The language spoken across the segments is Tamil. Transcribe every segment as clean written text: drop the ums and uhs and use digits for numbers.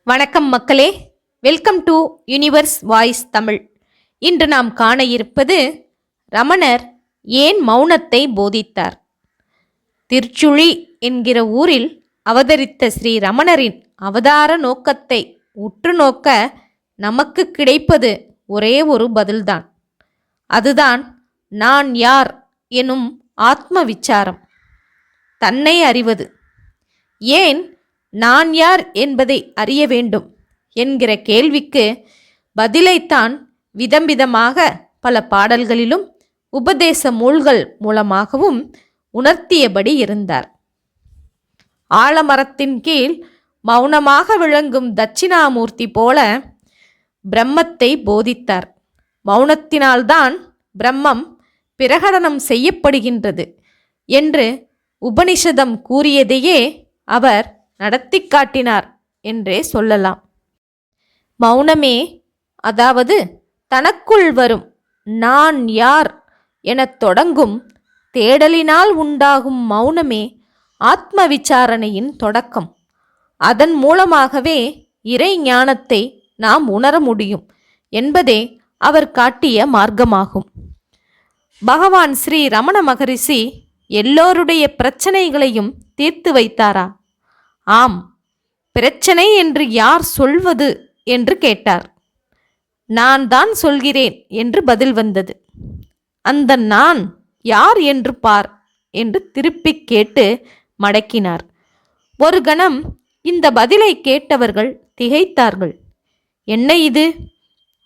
வணக்கம் மக்களே, welcome to universe voice Tamil. இன்று நாம் காண இருப்பது ரமணர் ஏன் மௌனத்தை போதித்தார். திருச்சுழி என்கிற ஊரில் அவதரித்த ஸ்ரீ ரமணரின் அவதார நோக்கத்தை உற்று நோக்க நமக்கு கிடைப்பது ஒரே ஒரு பதில்தான். அதுதான் நான் யார் எனும் ஆத்ம விசாரம், தன்னை அறிவது. ஏன் நான் யார் என்பதை அறிய வேண்டும் என்கிற கேள்விக்கு பதிலைத்தான் விதம் விதமாக பல பாடல்களிலும் உபதேச நூல்கள் மூலமாகவும் உணர்த்தியபடி இருந்தார். ஆலமரத்தின் கீழ் மௌனமாக விளங்கும் தட்சிணாமூர்த்தி போல பிரம்மத்தை போதித்தார். மௌனத்தினால்தான் பிரம்மம் பிரகடனம் செய்யப்படுகின்றது என்று உபனிஷதம் கூறியதையே அவர் நடத்தி காட்டினார் என்றே சொல்லலாம். மௌனமே, அதாவது தனக்குள் வரும் நான் யார் எனத் தொடங்கும் தேடலினால் உண்டாகும் மௌனமே ஆத்ம விசாரணையின் தொடக்கம். அதன் மூலமாகவே இறை ஞானத்தை நாம் உணர முடியும் என்பதே அவர் காட்டிய மார்க்கமாகும். பகவான் ஸ்ரீ ரமண மகரிஷி எல்லோருடைய பிரச்சனைகளையும் தீர்த்து வைத்தாரா? ஆம். பிரச்சனை என்று யார் சொல்வது என்று கேட்டார். நான் தான் சொல்கிறேன் என்று பதில் வந்தது. அந்த நான் யார் என்று பார் என்று திருப்பி கேட்டு மடக்கினார். ஒரு கணம் இந்த பதிலை கேட்டவர்கள் திகைத்தார்கள். என்ன இது?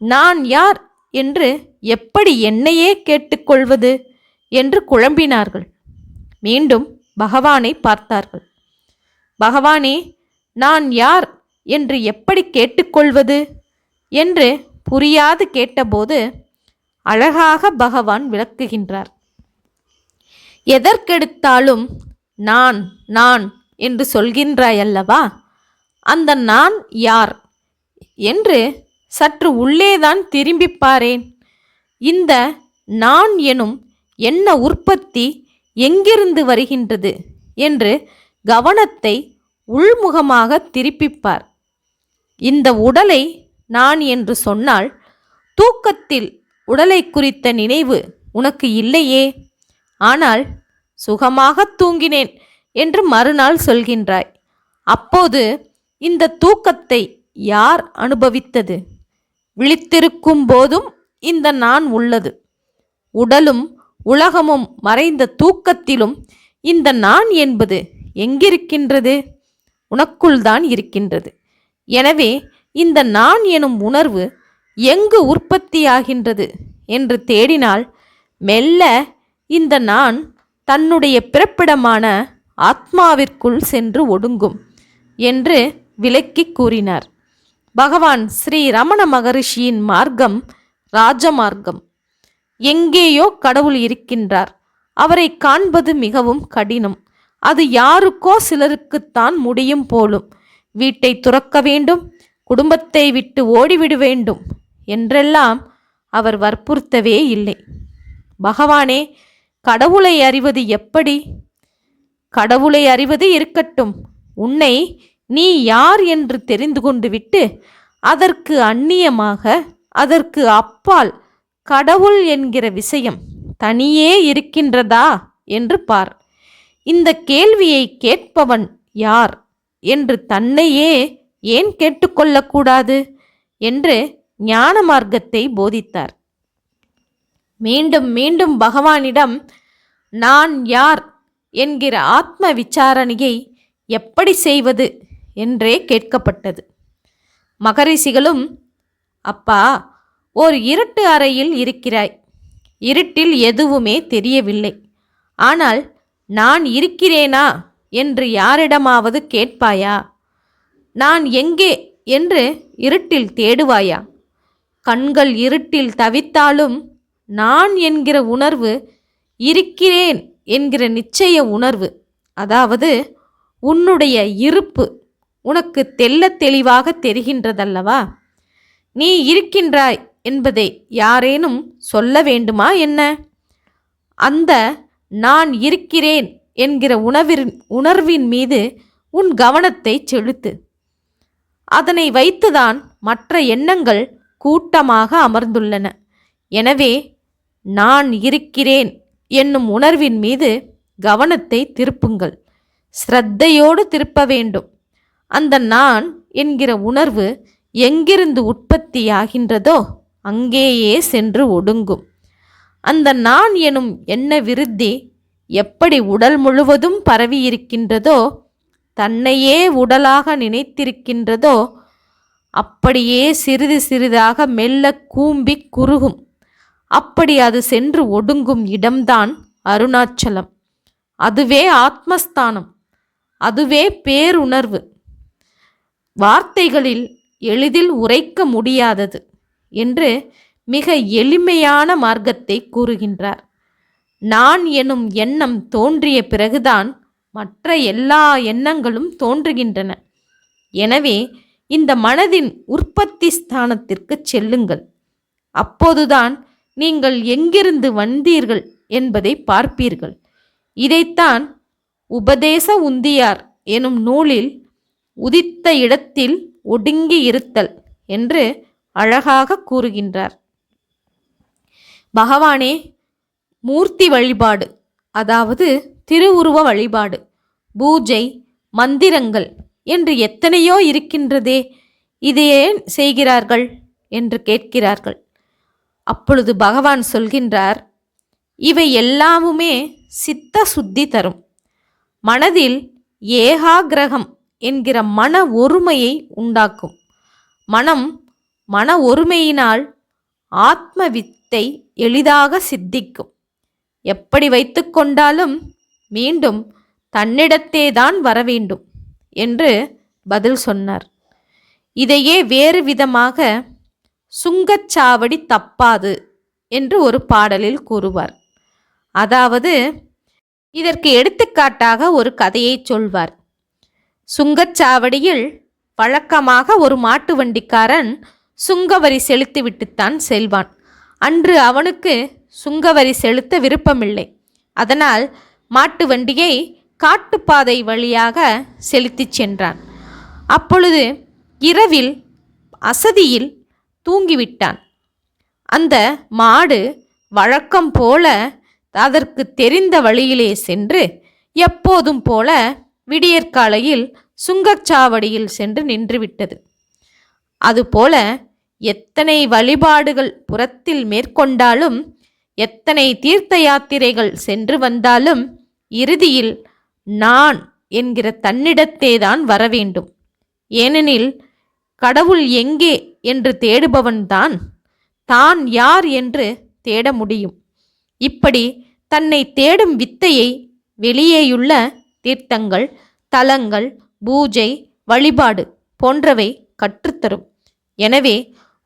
நான் யார் என்று எப்படி என்னையே கேட்டுக்கொள்வது என்று குழம்பினார்கள். மீண்டும் பகவானை பார்த்தார்கள். பகவானே, நான் யார் என்று எப்படி கேட்டுக்கொள்வது என்று புரியாது கேட்டபோது அழகாக பகவான் விளக்குகின்றார். எதற்கெடுத்தாலும் நான் நான் என்று சொல்கின்றாயல்லவா, அந்த நான் யார் என்று சற்று உள்ளேதான் திரும்பிப்பாரேன். இந்த நான் எனும் என்ன உற்பத்தி எங்கிருந்து வருகின்றது என்று கவனத்தை உள்முகமாக திருப்பிப்பார். இந்த உடலை நான் என்று சொன்னால் தூக்கத்தில் உடலை குறித்த நினைவு உனக்கு இல்லையே. ஆனால் சுகமாக தூங்கினேன் என்று மறுநாள் சொல்கின்றாய். அப்போது இந்த தூக்கத்தை யார் அனுபவித்தது? விழித்திருக்கும் போதும் இந்த நான் உள்ளது. உடலும் உலகமும் மறைந்த தூக்கத்திலும் இந்த நான் என்பது எங்கிருக்கின்றது? உனக்குள் தான் இருக்கின்றது. எனவே இந்த நான் எனும் உணர்வு எங்கு உற்பத்தியாகின்றது என்று தேடினால் மெல்ல இந்த நான் தன்னுடைய பிறப்பிடமான ஆத்மாவிற்குள் சென்று ஒடுங்கும் என்று விளக்கி கூறினார். பகவான் ஸ்ரீ ரமண மகரிஷியின் மார்க்கம் ராஜமார்க்கம். எங்கேயோ கடவுள் இருக்கின்றார். அவரை காண்பது மிகவும் கடினம். அது யாருக்கோ சிலருக்குத்தான் முடியும் போலும். வீட்டை துறக்க வேண்டும், குடும்பத்தை விட்டு ஓடிவிட வேண்டும் என்றெல்லாம் அவர் வற்புறுத்தவே இல்லை. பகவானே, கடவுளை அறிவது எப்படி? கடவுளை அறிவது இருக்கட்டும், உன்னை நீ யார் என்று தெரிந்து கொண்டு விட்டு அதற்கு அந்நியமாக, அதற்கு அப்பால் கடவுள் என்கிற விஷயம் தனியே இருக்கின்றதா என்று பார். இந்த கேள்வியை கேட்பவன் யார் என்று தன்னையே ஏன் கேட்டுக்கொள்ளக்கூடாது என்று ஞான மார்க்கத்தை போதித்தார். மீண்டும் மீண்டும் பகவானிடம் நான் யார் என்கிற ஆத்ம விசாரணையை எப்படி செய்வது என்றே கேட்கப்பட்டது. மகரிஷிகளும், அப்பா, ஓர் இருட்டு அறையில் இருக்கிறாய். இருட்டில் எதுவுமே தெரியவில்லை. ஆனால் நான் இருக்கிறேனா என்று யாரிடமாவது கேட்பாயா? நான் எங்கே என்று இருட்டில் தேடுவாயா? கண்கள் இருட்டில் தவித்தாலும் நான் என்கிற உணர்வு, இருக்கிறேன் என்கிற நிச்சய உணர்வு, அதாவது உன்னுடைய இருப்பு உனக்கு தெள்ளத் தெளிவாக தெரிகின்றதல்லவா? நீ இருக்கின்றாய் என்பதை யாரேனும் சொல்ல வேண்டுமா என்ன? அந்த நான் இருக்கிறேன் என்கிற உணர்வின் மீது உன் கவனத்தை செலுத்து. அதனை வைத்துதான் மற்ற எண்ணங்கள் கூட்டமாக அமர்ந்துள்ளன. எனவே நான் இருக்கிறேன் என்னும் உணர்வின் மீது கவனத்தை திருப்புங்கள். ஸ்ரத்தையோடு திருப்ப வேண்டும். அந்த நான் என்கிற உணர்வு எங்கிருந்து உற்பத்தியாகின்றதோ அங்கேயே சென்று ஒடுங்கும். அந்த நான் எனும் எண்ண விருத்தி எப்படி உடல் முழுவதும் பரவியிருக்கின்றதோ, தன்னையே உடலாக நினைத்திருக்கின்றதோ, அப்படியே சிறிது சிறிதாக மெல்ல கூம்பி குறுகும். அப்படி அது சென்று ஒடுங்கும் இடம்தான் அருணாச்சலம். அதுவே ஆத்மஸ்தானம். அதுவே பேருணர்வு. வார்த்தைகளில் எளிதில் உரைக்க முடியாதது என்று மிக எளிமையான மார்க்கத்தை கூறுகின்றார். நான் எனும் எண்ணம் தோன்றிய பிறகுதான் மற்ற எல்லா எண்ணங்களும் தோன்றுகின்றன. எனவே இந்த மனதின் உற்பத்தி ஸ்தானத்திற்கு செல்லுங்கள். அப்போதுதான் நீங்கள் எங்கிருந்து வந்தீர்கள் என்பதை பார்ப்பீர்கள். இதைத்தான் உபதேச உந்தியார் எனும் நூலில் உதித்த இடத்தில் ஒடுங்கி இருத்தல் என்று அழகாக கூறுகின்றார். பகவானே, மூர்த்தி வழிபாடு, அதாவது திருவுருவ வழிபாடு, பூஜை, மந்திரங்கள் என்று எத்தனையோ இருக்கின்றதே, இது ஏன் செய்கிறார்கள் என்று கேட்கிறார்கள். அப்பொழுது பகவான் சொல்கின்றார், இவை எல்லாமுமே சித்த சுத்தி தரும். மனதில் ஏகாகிரகம் என்கிற மன ஒருமையை உண்டாக்கும். மன ஒருமையினால் ஆத்ம வித்தை எளிதாக சித்திக்கும். எப்படி வைத்து கொண்டாலும் மீண்டும் தன்னிடத்தேதான் வரவேண்டும் என்று பதில் சொன்னார். இதையே வேறு விதமாக சுங்கச்சாவடி தப்பாது என்று ஒரு பாடலில் கூறுவார். அதாவது இதற்கு எடுத்துக்காட்டாக ஒரு கதையை சொல்வார். சுங்கச்சாவடியில் வழக்கமாக ஒரு மாட்டு வண்டிக்காரன் சுங்கவரி செலுத்திவிட்டுத்தான் செல்வான். அன்று அவனுக்கு சுங்கவரி செலுத்த விருப்பமில்லை. அதனால் மாட்டு வண்டியை காட்டுப்பாதை வழியாக செலுத்திச் சென்றான். அப்பொழுது இரவில் அசதியில் தூங்கிவிட்டான். அந்த மாடு வழக்கம் போல அதற்கு தெரிந்த வழியிலே சென்று எப்போதும் போல விடியற்காலையில் சுங்கச்சாவடியில் சென்று நின்றுவிட்டது. அதுபோல எத்தனை வழிபாடுகள் புறத்தில் மேற்கொண்டாலும், எத்தனை தீர்த்த யாத்திரைகள் சென்று வந்தாலும், இறுதியில் நான் என்கிற தன்னிடத்தேதான் வரவேண்டும். ஏனெனில் கடவுள் எங்கே என்று தேடுபவன்தான் தான் யார் என்று தேட முடியும். இப்படி தன்னை தேடும் வித்தையை வெளியேயுள்ள தீர்த்தங்கள், தலங்கள், பூஜை, வழிபாடு போன்றவை கற்றுத்தரும். எனவே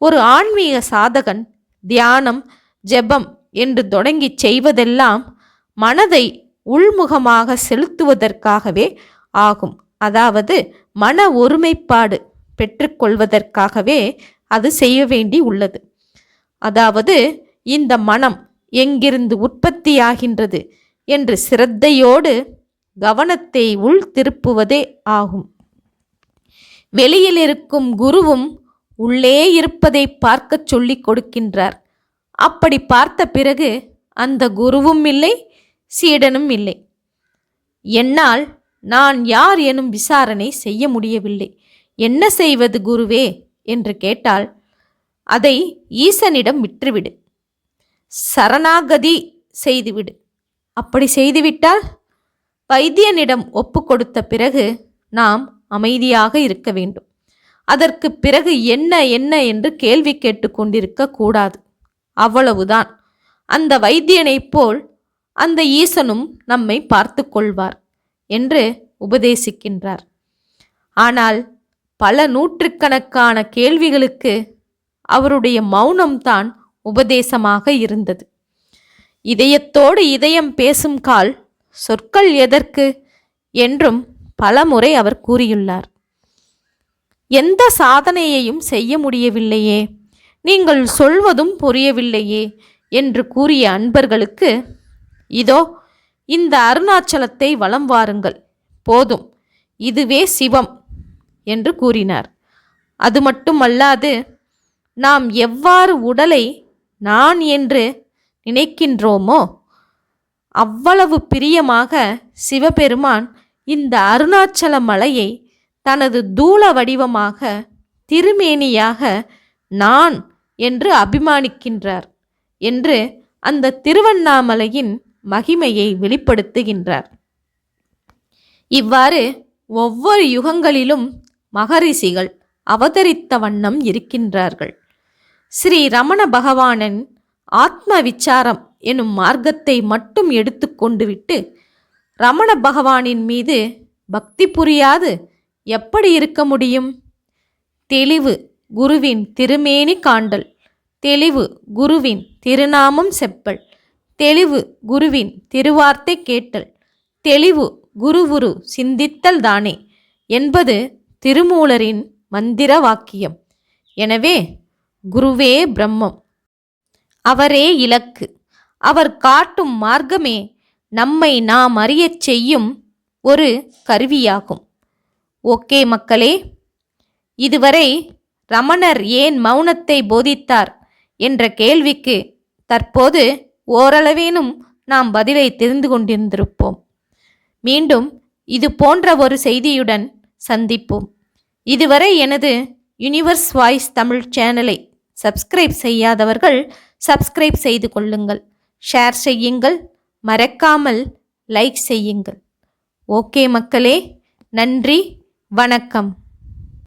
ஒரு ஆன்மீக சாதகன் தியானம், ஜெபம் என்று தொடங்கி செய்வதெல்லாம் மனதை உள்முகமாக செலுத்துவதற்காகவே ஆகும். அதாவது மன ஒருமைப்பாடு பெற்றுக்கொள்வதற்காகவே அது செய்ய வேண்டி உள்ளது. அதாவது இந்த மனம் எங்கிருந்து உற்பத்தியாகின்றது என்று சிரத்தையோடு கவனத்தை உள் திருப்புவதே ஆகும். வெளியில் இருக்கும் குருவும் உள்ளே இருப்பதை பார்க்க சொல்லிக் கொடுக்கின்றார். அப்படி பார்த்த பிறகு அந்த குருவும் இல்லை, சீடனும் இல்லை. என்னால் நான் யார் எனும் விசாரணை செய்ய முடியவில்லை. என்ன செய்வது குருவே என்று கேட்டால், அதை ஈசனிடம் விற்றுவிடு, சரணாகதி செய்துவிடு. அப்படி செய்துவிட்டால் வைத்தியனிடம் ஒப்பு கொடுத்த பிறகு நாம் அமைதியாக இருக்க வேண்டும். அதற்கு பிறகு என்ன என்ன என்று கேள்வி கேட்டுக்கொண்டிருக்க கூடாது. அவ்வளவுதான். அந்த வைத்தியனைப் போல் அந்த ஈசனும் நம்மை பார்த்து கொள்வார் என்று உபதேசிக்கின்றார். ஆனால் பல நூற்றுக்கணக்கான கேள்விகளுக்கு அவருடைய மௌனம்தான் உபதேசமாக இருந்தது. இதயத்தோடு இதயம் பேசும் கால் சொற்கள் எதற்கு என்றும் பலமுறை அவர் கூறியுள்ளார். எந்த சாதனையையும் செய்ய முடியவில்லையே, நீங்கள் சொல்வதும் புரியவில்லையே என்று கூறிய அன்பர்களுக்கு, இதோ இந்த அருணாச்சலத்தை வலம் வாருங்கள், போதும், இதுவே சிவம் என்று கூறினார். அது மட்டுமல்லாது, நாம் எவ்வாறு உடலை நான் என்று நினைக்கின்றோமோ அவ்வளவு பிரியமாக சிவபெருமான் இந்த அருணாச்சல மலையை தனது தூல வடிவமாக, திருமேனியாக நான் என்று அபிமானிக்கின்றார் என்று அந்த திருவண்ணாமலையின் மகிமையை வெளிப்படுத்துகின்றார். இவ்வாறு ஒவ்வொரு யுகங்களிலும் மகரிஷிகள் அவதரித்த வண்ணம் இருக்கின்றார்கள். ஸ்ரீ ரமண பகவானின் ஆத்ம விசாரம் எனும் மார்க்கத்தை மட்டும் எடுத்துக்கொண்டு விட்டு ரமண பகவானின் மீது பக்தி புரியாது எப்படி இருக்க முடியும்? தெளிவு குருவின் திருமேனி காண்டல், தெளிவு குருவின் திருநாமம் செப்பல், தெளிவு குருவின் திருவார்த்தை கேட்டல், தெளிவு குருவுரு சிந்தித்தல் தானே என்பது திருமூலரின் மந்திர வாக்கியம். எனவே குருவே பிரம்மம், அவரே இலக்கு, அவர் காட்டும் மார்க்கமே நம்மை நாம் அறியச் செய்யும் ஒரு கருவியாகும். ஓகே மக்களே, இதுவரை ரமணர் ஏன் மௌனத்தை போதித்தார் என்ற கேள்விக்கு தற்போது ஓரளவேனும் நாம் பதிலை தெரிந்து கொண்டிருந்திருப்போம். மீண்டும் இது போன்ற ஒரு செய்தியுடன் சந்திப்போம். இதுவரை எனது யூனிவர்ஸ் வாய்ஸ் தமிழ் சேனலை சப்ஸ்கிரைப் செய்யாதவர்கள் சப்ஸ்கிரைப் செய்து கொள்ளுங்கள், ஷேர் செய்யுங்கள், மறக்காமல் லைக் செய்யுங்கள். ஓகே மக்களே, நன்றி, வணக்கம்.